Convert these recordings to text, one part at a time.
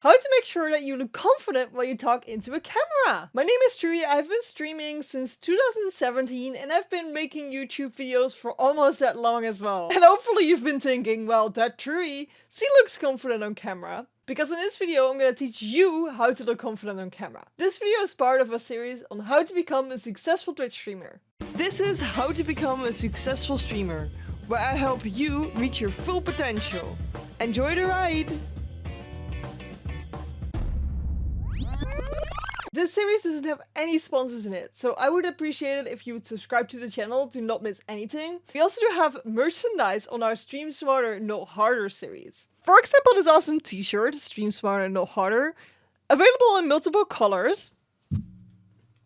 How to make sure that you look confident when you talk into a camera. My name is Trui, I've been streaming since 2017 and I've been making YouTube videos for almost that long as well. And hopefully you've been thinking, well, that Trui, she looks confident on camera. Because in this video I'm going to teach you how to look confident on camera. This video is part of a series on how to become a successful Twitch streamer. This is How to Become a Successful Streamer, where I help you reach your full potential. Enjoy the ride! This series doesn't have any sponsors in it, so I would appreciate it if you would subscribe to the channel to not miss anything. We also do have merchandise on our Stream Smarter, Not Harder series. For example, this awesome t-shirt, Stream Smarter, Not Harder, available in multiple colors.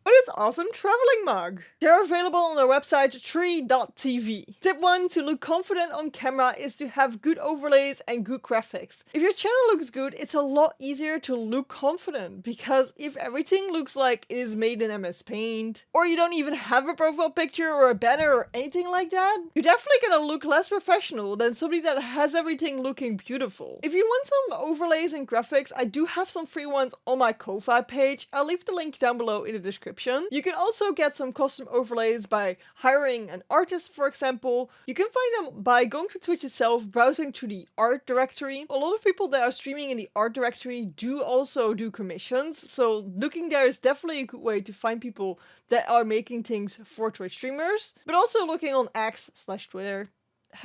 But it's awesome traveling mug. They're available on our website trui.tv. Tip 1 to look confident on camera is to have good overlays and good graphics. If your channel looks good, it's a lot easier to look confident, because if everything looks like it is made in MS Paint, or you don't even have a profile picture or a banner or anything like that, you're definitely gonna look less professional than somebody that has everything looking beautiful. If you want some overlays and graphics, I do have some free ones on my Ko-Fi page. I'll leave the link down below in the description. You can also get some custom overlays by hiring an artist, for example. You can find them by going to Twitch itself, browsing through the art directory. A lot of people that are streaming in the art directory do also do commissions, so looking there is definitely a good way to find people that are making things for Twitch streamers. But also looking on X/Twitter.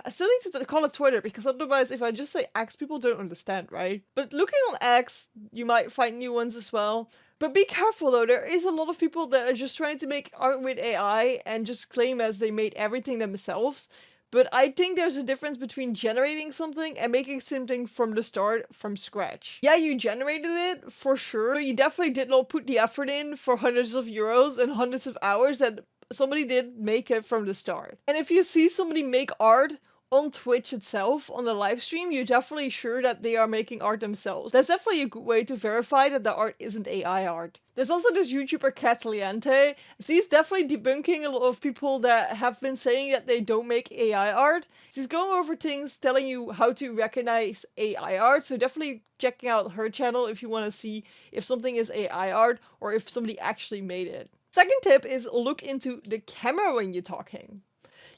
I still need to call it Twitter, because otherwise if I just say X, people don't understand, right? But looking on X, you might find new ones as well. But be careful though, there is a lot of people that are just trying to make art with AI and just claim as they made everything themselves. But I think there's a difference between generating something and making something from the start, from scratch. Yeah, you generated it, for sure, but you definitely did not put the effort in for hundreds of euros and hundreds of hours that somebody did make it from the start. And if you see somebody make art on Twitch itself, on the live stream, you're definitely sure that they are making art themselves. That's definitely a good way to verify that the art isn't AI art. There's also this YouTuber challange. She's definitely debunking a lot of people that have been saying that they don't make AI art. She's going over things, telling you how to recognize AI art, so definitely checking out her channel if you want to see if something is AI art or if somebody actually made it. Second tip is look into the camera when you're talking.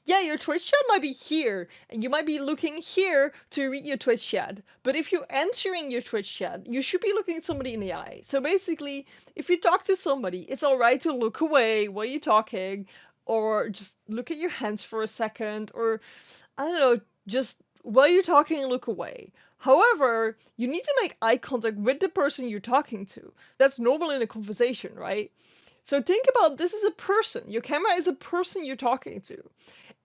Yeah, your Twitch chat might be here, and you might be looking here to read your Twitch chat. But if you're answering your Twitch chat, you should be looking somebody in the eye. So basically, if you talk to somebody, it's alright to look away while you're talking, or just look at your hands for a second, or, I don't know, just while you're talking, look away. However, you need to make eye contact with the person you're talking to. That's normal in a conversation, right? So think about this as a person. Your camera is a person you're talking to.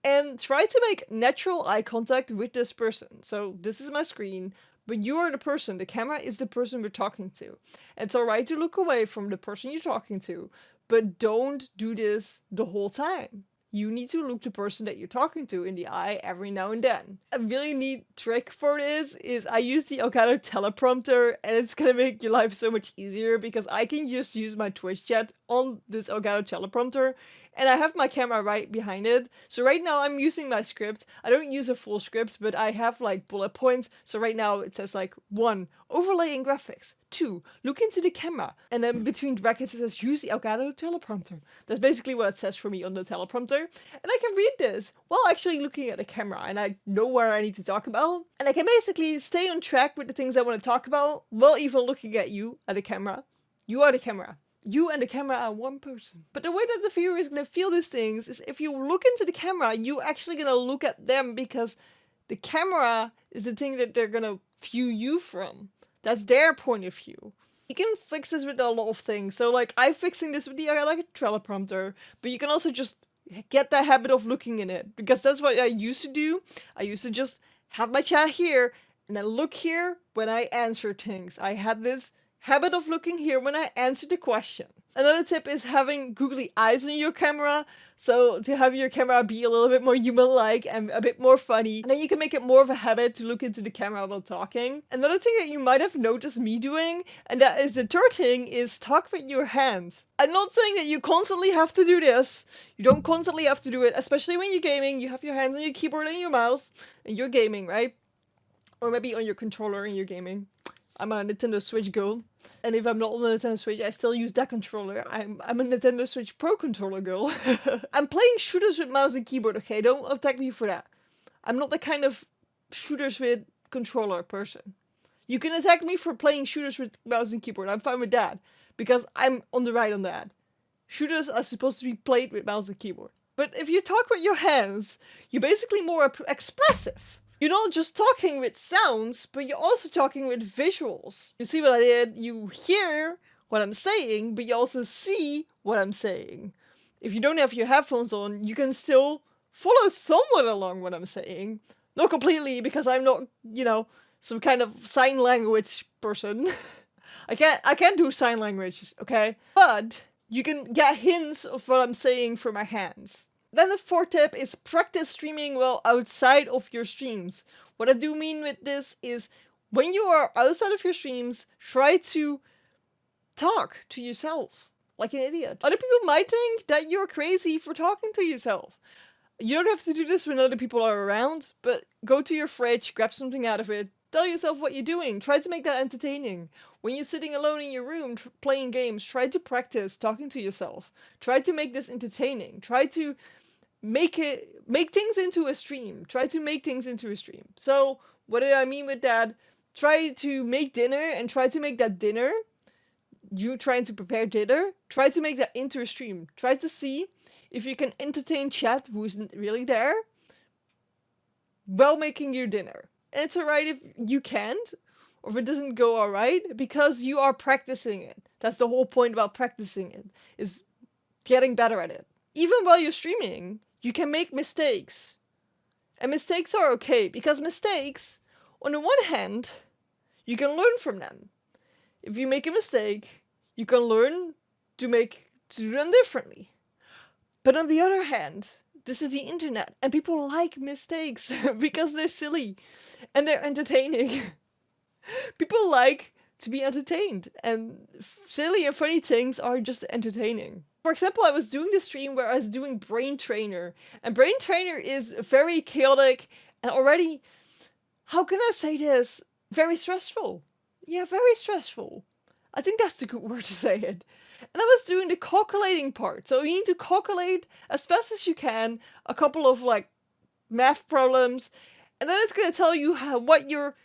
And try to make natural eye contact with this person. So this is my screen, but you are the person. The camera is the person we're talking to. And it's alright to look away from the person you're talking to, but don't do this the whole time. You need to look the person that you're talking to in the eye every now and then. A really neat trick for this is I use the Elgato teleprompter, and it's gonna make your life so much easier because I can just use my Twitch chat on this Elgato teleprompter, and I have my camera right behind it. So right now I'm using my script. I don't use a full script, but I have like bullet points. So right now it says like 1, overlay and graphics. 2, look into the camera. And then between brackets it says use the Elgato teleprompter. That's basically what it says for me on the teleprompter. And I can read this while actually looking at the camera, and I know where I need to talk about. And I can basically stay on track with the things I want to talk about while even looking at you at the camera. You are the camera. You and the camera are one person. But the way that the viewer is going to feel these things is if you look into the camera, you're actually going to look at them, because the camera is the thing that they're going to view you from. That's their point of view. You can fix this with a lot of things. So like I'm fixing this with the teleprompter, but you can also just get the habit of looking in it, because that's what I used to do. I used to just have my chat here and then look here when I answer things. I had this habit of looking here when I answer the question. Another tip is having googly eyes on your camera, so to have your camera be a little bit more human-like and a bit more funny, and then you can make it more of a habit to look into the camera while talking. Another thing that you might have noticed me doing, and that is the third thing, is talk with your hands. I'm not saying that you constantly have to do this. You don't constantly have to do it, especially when you're gaming. You have your hands on your keyboard and your mouse, and you're gaming, right? Or maybe on your controller and you're gaming. I'm a Nintendo Switch girl. And if I'm not on the Nintendo Switch, I still use that controller. I'm a Nintendo Switch Pro controller girl. I'm playing shooters with mouse and keyboard, okay? Don't attack me for that. I'm not the kind of shooters with controller person. You can attack me for playing shooters with mouse and keyboard. I'm fine with that. Because I'm on the right on that. Shooters are supposed to be played with mouse and keyboard. But if you talk with your hands, you're basically more expressive. You're not just talking with sounds, but you're also talking with visuals. You see what I did? You hear what I'm saying, but you also see what I'm saying. If you don't have your headphones on, you can still follow somewhat along what I'm saying. Not completely, because I'm not, you know, some kind of sign language person. I can't do sign language, okay? But you can get hints of what I'm saying from my hands. Then the fourth tip is practice streaming well outside of your streams. What I do mean with this is when you are outside of your streams, try to talk to yourself like an idiot. Other people might think that you're crazy for talking to yourself. You don't have to do this when other people are around, but go to your fridge, grab something out of it, tell yourself what you're doing, try to make that entertaining. When you're sitting alone in your room playing games, try to practice talking to yourself. Try to make this entertaining. Try to make things into a stream. Try to make things into a stream. So what do I mean with that? Try to make dinner and try to make that dinner, you trying to prepare dinner, try to make that into a stream. Try to see if you can entertain chat who isn't really there while making your dinner. And it's alright if you can't, or if it doesn't go alright, because you are practicing it. That's the whole point about practicing it, is getting better at it. Even while you're streaming, you can make mistakes. And mistakes are okay, because mistakes, on the one hand, you can learn from them. If you make a mistake, you can learn to do them differently. But on the other hand, this is the internet, and people like mistakes because they're silly and they're entertaining. People like to be entertained, and silly and funny things are just entertaining. For example, I was doing this stream where I was doing Brain Trainer, and Brain Trainer is very chaotic and already, how can I say this, very stressful. Yeah, very stressful. I think that's the good word to say it. And I was doing the calculating part. So you need to calculate as fast as you can a couple of like math problems, and then it's gonna tell you what your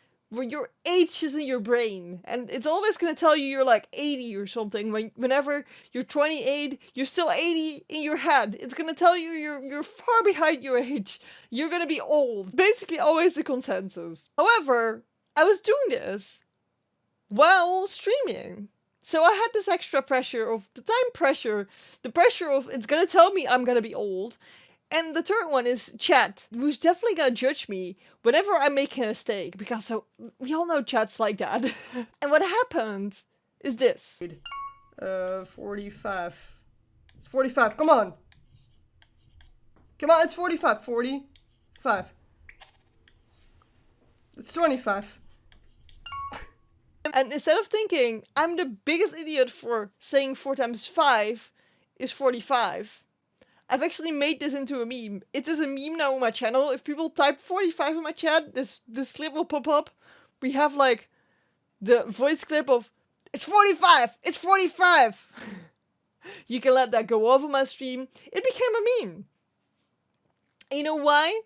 age is in your brain, and it's always gonna tell you you're like 80 or something. Whenever you're 28, you're still 80 in your head. It's gonna tell you you're far behind your age. You're gonna be old. Basically, always the consensus. However, I was doing this while streaming. So I had this extra pressure of the time pressure, the pressure of it's gonna tell me I'm gonna be old. And the third one is chat, who's definitely gonna judge me whenever I'm making a mistake, because so we all know chat's like that. And what happened is this. 45. It's 45, come on. Come on, it's 45. 45. It's 25. And instead of thinking, I'm the biggest idiot for saying 4 times 5 is 45, I've actually made this into a meme. It is a meme now on my channel. If people type 45 in my chat, this clip will pop up. We have like the voice clip of, it's 45! It's 45! You can let that go off on my stream. It became a meme. And you know why?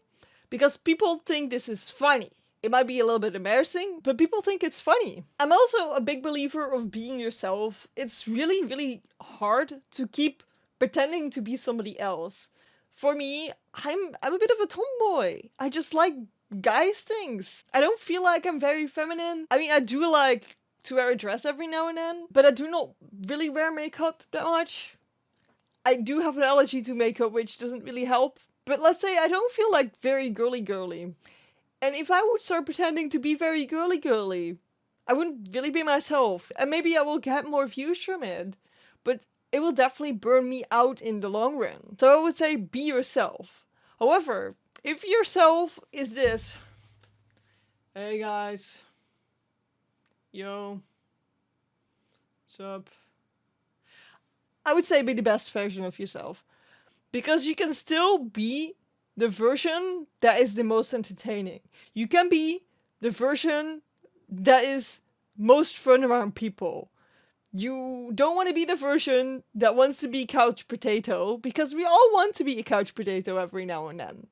Because people think this is funny. It might be a little bit embarrassing, but people think it's funny. I'm also a big believer of being yourself. It's really, really hard to keep pretending to be somebody else. For me, I'm a bit of a tomboy. I just like guys things. I don't feel like I'm very feminine. I mean, I do like to wear a dress every now and then, but I do not really wear makeup that much. I do have an allergy to makeup, which doesn't really help. But let's say I don't feel like very girly. And if I would start pretending to be very girly, I wouldn't really be myself. And maybe I will get more views from it, but it will definitely burn me out in the long run. So I would say be yourself. However, if yourself is this, hey guys, yo, what's up? I would say be the best version of yourself. Because you can still be the version that is the most entertaining. You can be the version that is most fun around people. You don't want to be the version that wants to be couch potato, because we all want to be a couch potato every now and then.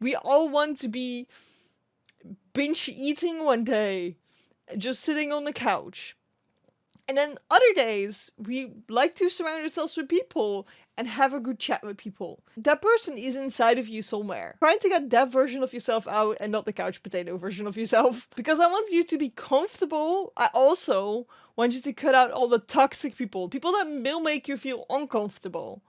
We all want to be binge eating one day, just sitting on the couch. And then other days, we like to surround ourselves with people and have a good chat with people. That person is inside of you somewhere. Trying to get that version of yourself out and not the couch potato version of yourself. Because I want you to be comfortable. I also want you to cut out all the toxic people. People that will make you feel uncomfortable.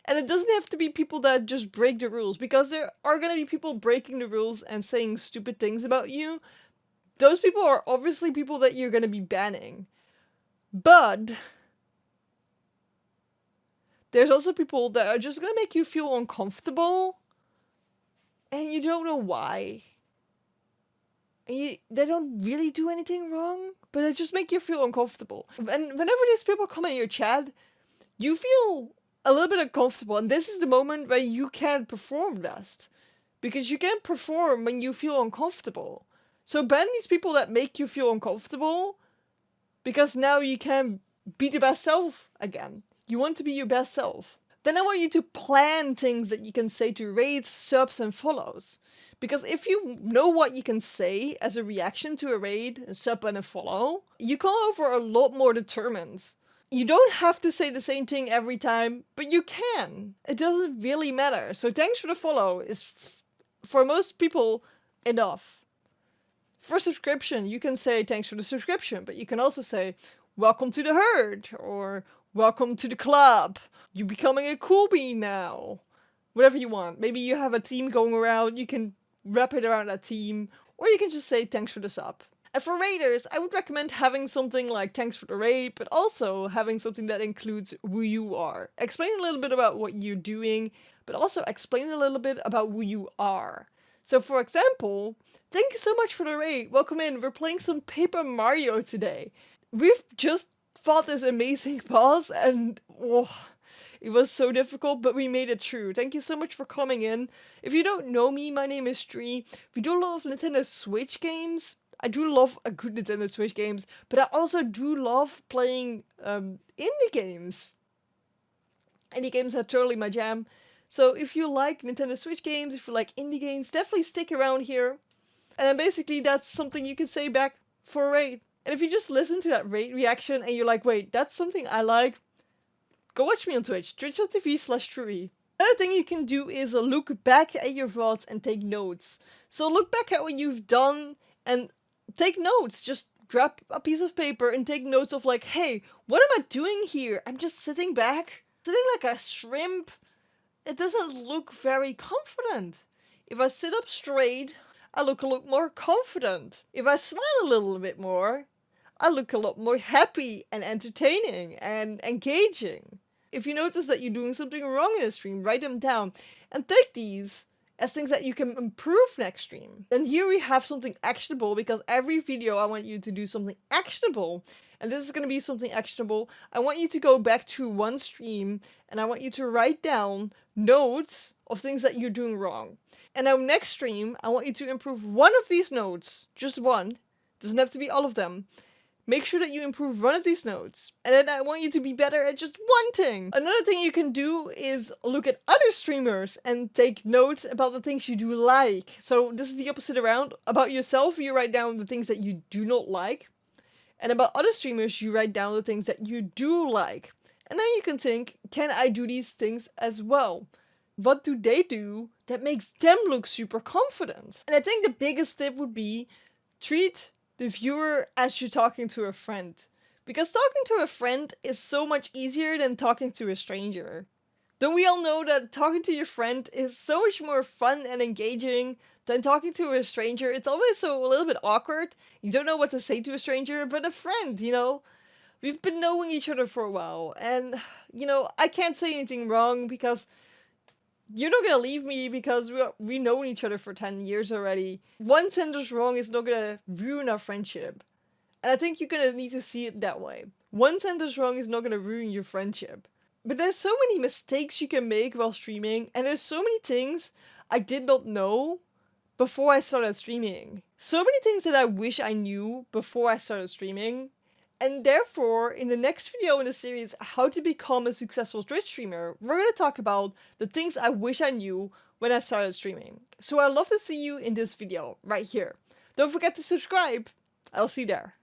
And it doesn't have to be people that just break the rules. Because there are going to be people breaking the rules and saying stupid things about you. Those people are obviously people that you're going to be banning. But there's also people that are just gonna make you feel uncomfortable, and you don't know why. And they don't really do anything wrong, but they just make you feel uncomfortable. And whenever these people come in your chat, you feel a little bit uncomfortable, and this is the moment where you can't perform best. Because you can't perform when you feel uncomfortable. So ban these people that make you feel uncomfortable, because now you can be the best self again. You want to be your best self. Then I want you to plan things that you can say to raids, subs, and follows. Because if you know what you can say as a reaction to a raid, a sub, and a follow, you come over a lot more determined. You don't have to say the same thing every time, but you can. It doesn't really matter. So thanks for the follow is, for most people, enough. For subscription, you can say thanks for the subscription, but you can also say welcome to the herd, or welcome to the club. You're becoming a cool bean now. Whatever you want. Maybe you have a team going around, you can wrap it around that team, or you can just say thanks for the sub. And for raiders, I would recommend having something like thanks for the raid, but also having something that includes who you are. Explain a little bit about what you're doing, but also explain a little bit about who you are. So for example, thank you so much for the raid. Welcome in. We're playing some Paper Mario today. We've just fought this amazing boss, and it was so difficult, but we made it through. Thank you so much for coming in. If you don't know me, my name is Trui. We do a lot of Nintendo Switch games. I do love a good Nintendo Switch games, but I also do love playing indie games. Indie games are totally my jam. So if you like Nintendo Switch games, if you like indie games, definitely stick around here. And basically that's something you can say back for a raid. And if you just listen to that raid reaction and you're like, wait, that's something I like, go watch me on Twitch, twitch.tv/Trui. Another thing you can do is look back at your VODs and take notes. So look back at what you've done and take notes. Just grab a piece of paper and take notes of like, hey, what am I doing here? I'm just sitting back, sitting like a shrimp. It doesn't look very confident. If I sit up straight, I look a lot more confident. If I smile a little bit more, I look a lot more happy and entertaining and engaging. If you notice that you're doing something wrong in a stream, write them down and take these as things that you can improve next stream. And here we have something actionable, because every video I want you to do something actionable. And this is going to be something actionable. I want you to go back to one stream and I want you to write down notes of things that you're doing wrong. And now next stream, I want you to improve one of these notes. Just one. Doesn't have to be all of them. Make sure that you improve one of these notes. And then I want you to be better at just one thing. Another thing you can do is look at other streamers and take notes about the things you do like. So this is the opposite around. About yourself, you write down the things that you do not like. And about other streamers, you write down the things that you do like. And then you can think, can I do these things as well? What do they do that makes them look super confident? And I think the biggest tip would be treat the viewer as you're talking to a friend. Because talking to a friend is so much easier than talking to a stranger. Don't we all know that talking to your friend is so much more fun and engaging than talking to a stranger? It's always so a little bit awkward. You don't know what to say to a stranger, but a friend, you know? We've been knowing each other for a while, and, you know, I can't say anything wrong because you're not gonna leave me because we've known each other for 10 years already. One sentence wrong is not gonna ruin our friendship. And I think you're gonna need to see it that way. One sentence wrong is not gonna ruin your friendship. But there's so many mistakes you can make while streaming, and there's so many things I did not know before I started streaming. So many things that I wish I knew before I started streaming. And therefore, in the next video in the series, How to Become a Successful Twitch Streamer, we're going to talk about the things I wish I knew when I started streaming. So I'd love to see you in this video right here. Don't forget to subscribe. I'll see you there.